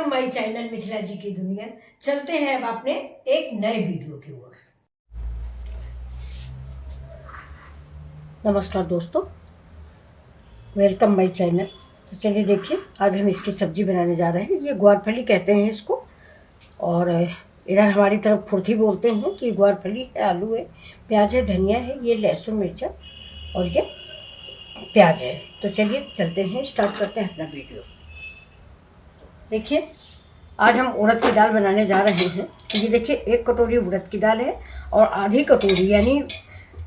Welcome my channel Mithila जी की दुनिया। चलते हैं अब अपने एक नए वीडियो की ओर। नमस्कार दोस्तों, वेलकम माय चैनल। तो चलिए देखिए, आज हम इसकी सब्जी बनाने जा रहे हैं। ये ग्वारफली कहते हैं इसको, और इधर हमारी तरफ फुर्ती बोलते हैं। तो ये ग्वारफली है, आलू है, प्याज है, धनिया है, ये लहसुन मिर्चा और ये प्याज है। तो चलिए चलते हैं, स्टार्ट करते हैं अपना वीडियो। देखिए, आज हम उड़द की दाल बनाने जा रहे हैं। ये देखिए, 1 कटोरी उड़द की दाल है और आधी कटोरी यानी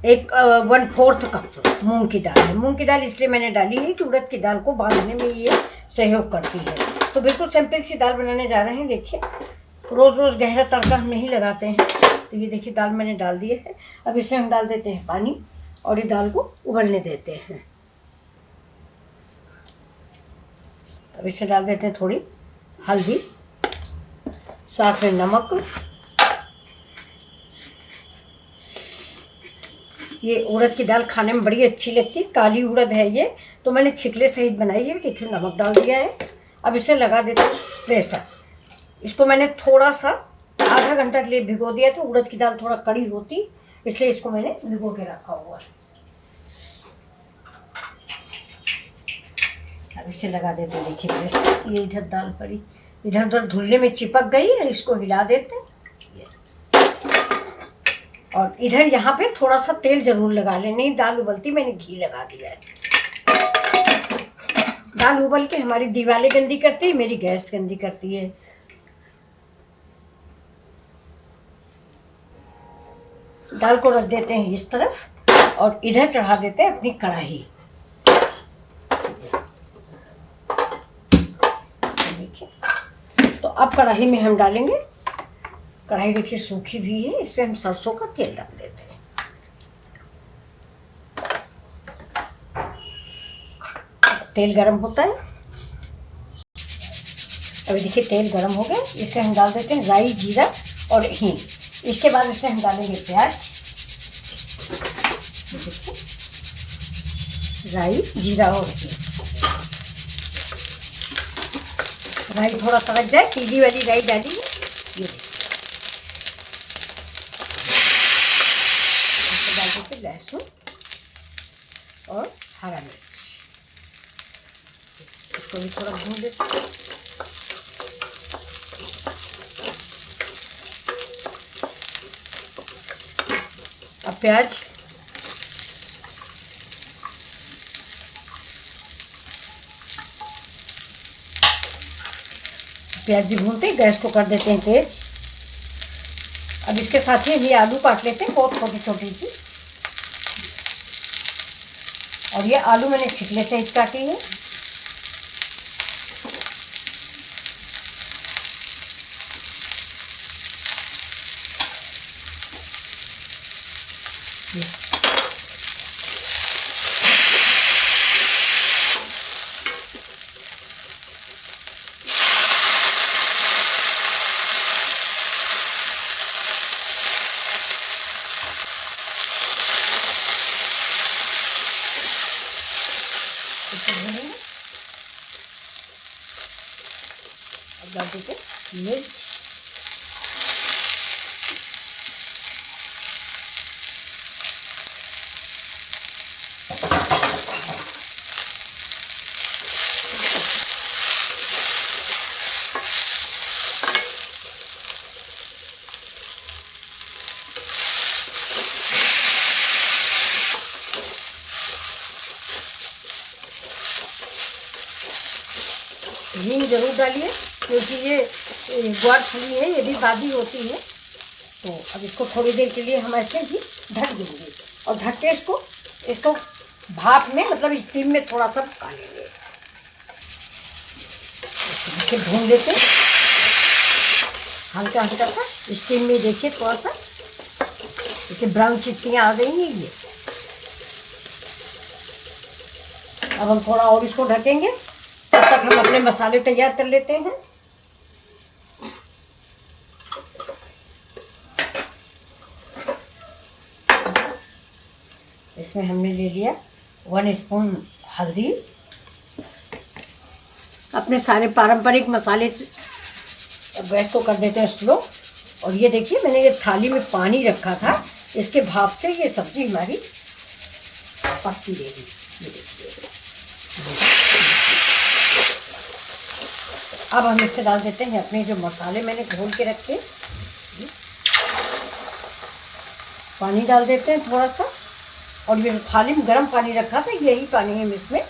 1/4 कप मूंग की दाल है। मूंग की दाल इसलिए मैंने डाली है कि उड़द की दाल को बांधने में ये सहयोग करती है। तो बिल्कुल सिंपल सी दाल बनाने जा रहे हैं। देखिए, रोज़ रोज़ गहरा तड़का हम नहीं लगाते हैं। तो ये देखिए, दाल मैंने डाल दी है। अब इसमें हम डाल देते हैं पानी और ये दाल को उबलने देते हैं। अब इसमें डाल देते हैं थोड़ी हल्दी, साथ में नमक। ये उड़द की दाल खाने में बड़ी अच्छी लगती है। काली उड़द है ये, तो मैंने छिकले सहित बनाई है। देखिए, नमक डाल दिया है। अब इसे लगा देते हैं प्रेशर। इसको मैंने थोड़ा सा आधा घंटा के लिए भिगो दिया था। उड़द की दाल थोड़ा कड़ी होती, इसलिए इसको मैंने भिगो के रखा हुआ है। अब इसे लगा देते हैं। देखिए प्रेशर, ये इधर दाल पड़ी इधर उधर धुलने में चिपक गई है, इसको हिला देते हैं। और इधर यहाँ पे थोड़ा सा तेल जरूर लगा लें, नहीं दाल उबलती। मैंने घी लगा दिया है। दाल उबल के हमारी दीवारें गंदी करती है, मेरी गैस गंदी करती है। दाल को रख देते हैं इस तरफ और इधर चढ़ा देते हैं अपनी कढ़ाई। तो अब कढ़ाई में हम डालेंगे, कढ़ाई देखिए सूखी भी है, इसमें हम सरसों का तेल डाल देते हैं। तेल गरम होता है। अभी देखिए तेल गरम हो गया, इसमें हम डाल देते हैं राई, जीरा और हींग। इसके बाद इसमें हम डालेंगे प्याज। राई, जीरा और हींग। राई थोड़ा सड़क जाए, पीली वाली राई डाली है। ये डाल देते लहसुन और हरा मिर्च। इसको भी थोड़ा भून देते हैं। अब प्याज, प्याज भी भूनते हैं। गैस को कर देते हैं तेज। अब इसके साथ ही ये आलू काट लेते हैं, बहुत छोटी छोटी सी। और ये आलू मैंने छिलके से ही काटी है। अब डाल देते मिर्च, हींग जरूर डालिए, क्योंकि ये ग्वारफली है, ये भी बादी होती है। तो अब इसको थोड़ी देर के लिए हम ऐसे ही ढक देंगे और ढक के इसको भाप में, मतलब स्टीम में थोड़ा सा पका लेंगे। इसे भून लेते हल्का हल्का सा स्टीम में। देखिए थोड़ा सा देखिए ब्राउन चिटकियाँ आ गई हैं ये। अब हम थोड़ा और इसको ढकेंगे, तब तक हम अपने मसाले तैयार कर लेते हैं। इसमें हमने ले लिया 1 स्पून हल्दी, अपने सारे पारंपरिक मसाले अब गैस को कर देते हैं स्लो। और ये देखिए मैंने ये थाली में पानी रखा था, इसके भाप से ये सब्जी हमारी पकती रहेगी। ये देखिए अब हम इससे डाल देते हैं अपने जो मसाले मैंने घोल के रखे। पानी डाल देते हैं थोड़ा सा, और ये थाली में गर्म पानी रखा था यही पानी हम इसमें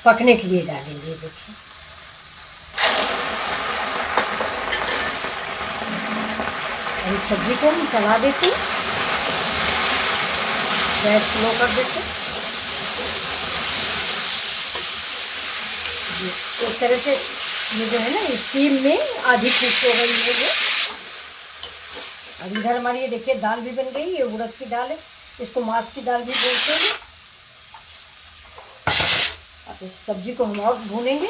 पकने के लिए डालेंगे। देखिए इस सब्जी को हम चला देते हैं, गैस स्लो कर देते हैं। इस तरह से ये जो है ना स्टीम में आधी कुक हो गई है ये। अब इधर हमारी ये देखिए दाल भी बन गई, ये उड़द की दाल है, इसको मास की दाल भी बोलते हैं। अब इस सब्जी को हम और भूनेंगे,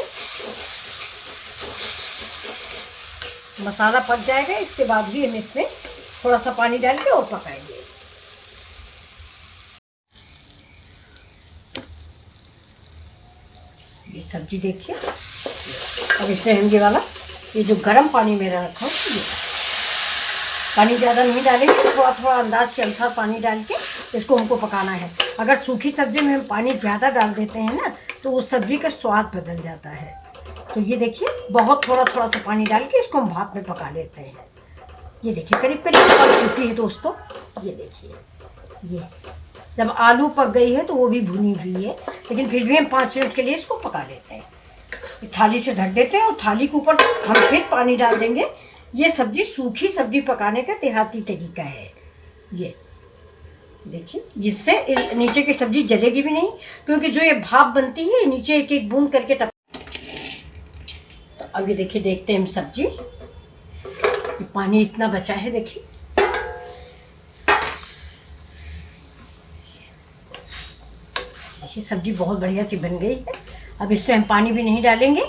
मसाला पक जाएगा, इसके बाद भी हम इसमें थोड़ा सा पानी डाल के और पकाएंगे। ये सब्जी देखिए, अब इसमें हम ये वाला ये जो गर्म पानी मेरा रखा है, पानी ज़्यादा नहीं डालेंगे, थोड़ा थोड़ा अंदाज के अनुसार पानी डाल के इसको हमको पकाना है। अगर सूखी सब्जी में हम पानी ज़्यादा डाल देते हैं ना तो उस सब्जी का स्वाद बदल जाता है। तो ये देखिए बहुत थोड़ा थोड़ा सा पानी डाल के इसको हम भाप में पका लेते हैं। ये देखिए करीब करीब पक चुकी है दोस्तों। ये देखिए ये जब आलू पक गई है तो वो भी भुनी हुई है, लेकिन फिर भी हम 5 मिनट के लिए इसको पका लेते हैं। थाली से ढक देते हैं और थाली के ऊपर हम फिर पानी डाल देंगे। ये सब्जी सूखी सब्जी पकाने का देहाती तरीका है। ये देखिए जिससे नीचे की सब्जी जलेगी भी नहीं, क्योंकि जो ये भाप बनती है नीचे एक एक बूंद करके टप। तो अब ये देखिए देखते हैं हम सब्जी, पानी इतना बचा है देखिए। देखिए सब्जी बहुत बढ़िया सी बन गई है। अब इसमें हम पानी भी नहीं डालेंगे।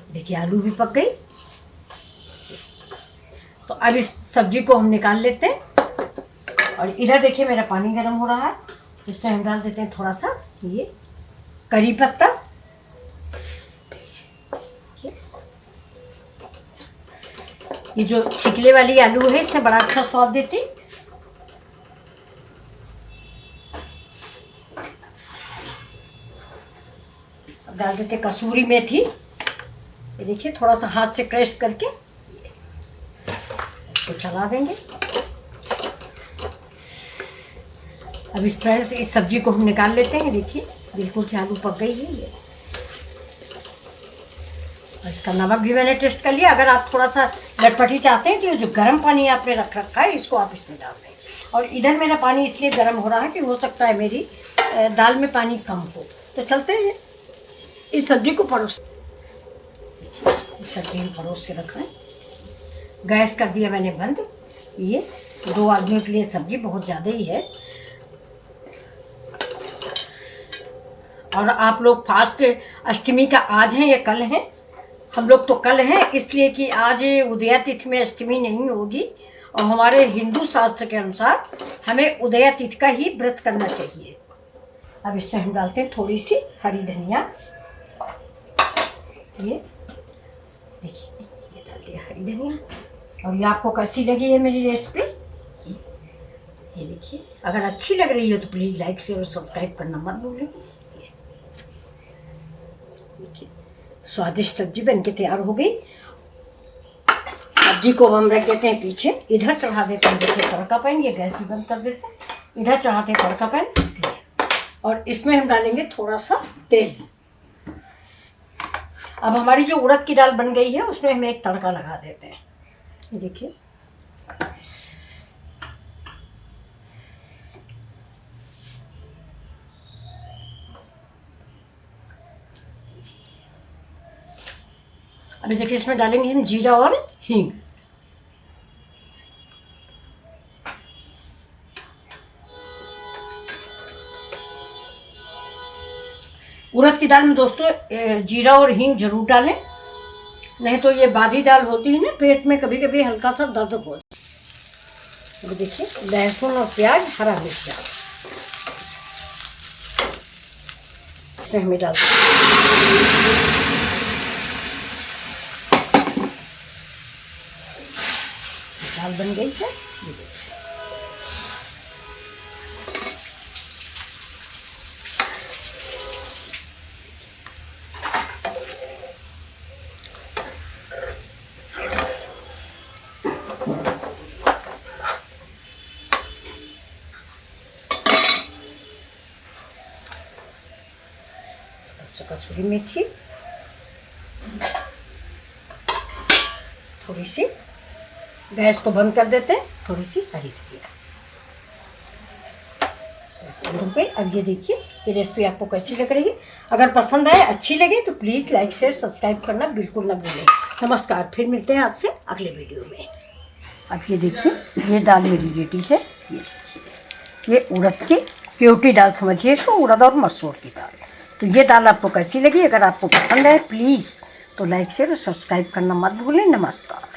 देखिए आलू भी पक गई। तो अब इस सब्जी को हम निकाल लेते हैं। और इधर देखिए मेरा पानी गर्म हो रहा है, इसमें हम डाल देते हैं थोड़ा सा ये करी पत्ता। ये जो छिकले वाली आलू है इसमें बड़ा अच्छा स्वाद देती। अब डाल देते कसूरी मेथी। ये देखिए थोड़ा सा हाथ से क्रश करके इसको चला देंगे। अब इस सब्जी को हम निकाल लेते हैं। देखिए बिल्कुल से आलू पक गई है ये। और इसका नमक भी मैंने टेस्ट कर लिया। अगर आप थोड़ा सा लटपटी चाहते हैं तो जो गर्म पानी आपने रख रखा है इसको आप इसमें डाल दें। और इधर मेरा पानी इसलिए गर्म हो रहा है कि हो सकता है मेरी दाल में पानी कम हो। तो चलते हैं इस सब्जी को परोस, इस सब्जी में परोस के रखना है। गैस कर दिया मैंने बंद। ये 2 आदमियों के लिए सब्जी बहुत ज़्यादा ही है। और आप लोग फास्ट अष्टमी का आज हैं या कल हैं? हम लोग तो कल हैं, इसलिए कि आज उदया तिथि में अष्टमी नहीं होगी। और हमारे हिंदू शास्त्र के अनुसार हमें उदया तिथि का ही व्रत करना चाहिए। अब इसमें हम डालते हैं थोड़ी सी हरी धनिया। ये देखिए ये डाल दिया हरी धनिया। और ये आपको कैसी लगी है मेरी रेसिपी ये देखिए। अगर अच्छी लग रही हो तो प्लीज़ लाइक शेयर और सब्सक्राइब करना मत भूलें। स्वादिष्ट सब्जी बनके तैयार हो गई। सब्जी को हम रख देते हैं पीछे। इधर चढ़ा देते हैं देखिए तड़का पैन। ये गैस भी बंद कर देते हैं। इधर चढ़ाते हैं तड़का पैन और इसमें हम डालेंगे थोड़ा सा तेल। अब हमारी जो उड़द की दाल बन गई है उसमें हम एक तड़का लगा देते हैं। देखिए अभी देखिए इसमें डालेंगे हम जीरा और हींग। उड़द की दाल में दोस्तों जीरा और हींग जरूर डालें, नहीं तो ये बादी दाल होती है ना, पेट में कभी कभी हल्का सा दर्द हो जाता है। देखिए लहसुन और प्याज, हरा मिर्चा इसमें हमें डालते हैं। दाल बन गई है, ये देखिए। कसूरी मेथी, थोड़ी सी, गैस को बंद कर देते हैं, थोड़ी सी हरी धनिया पे। अब ये देखिए ये रेसिपी आपको कैसी लग रही है। अगर पसंद आए, अच्छी लगे तो प्लीज़ लाइक शेयर सब्सक्राइब करना बिल्कुल ना भूलें। नमस्कार, फिर मिलते हैं आपसे अगले वीडियो में। अब ये देखिए ये दाल मेरी रेडी है। ये देखिए ये उड़द की क्योटी दाल समझिए इसको, उड़द और मसूर की दाल। तो ये दाल आपको कैसी लगी, अगर आपको पसंद है प्लीज़ तो लाइक शेयर और सब्सक्राइब करना मत भूलें। नमस्कार।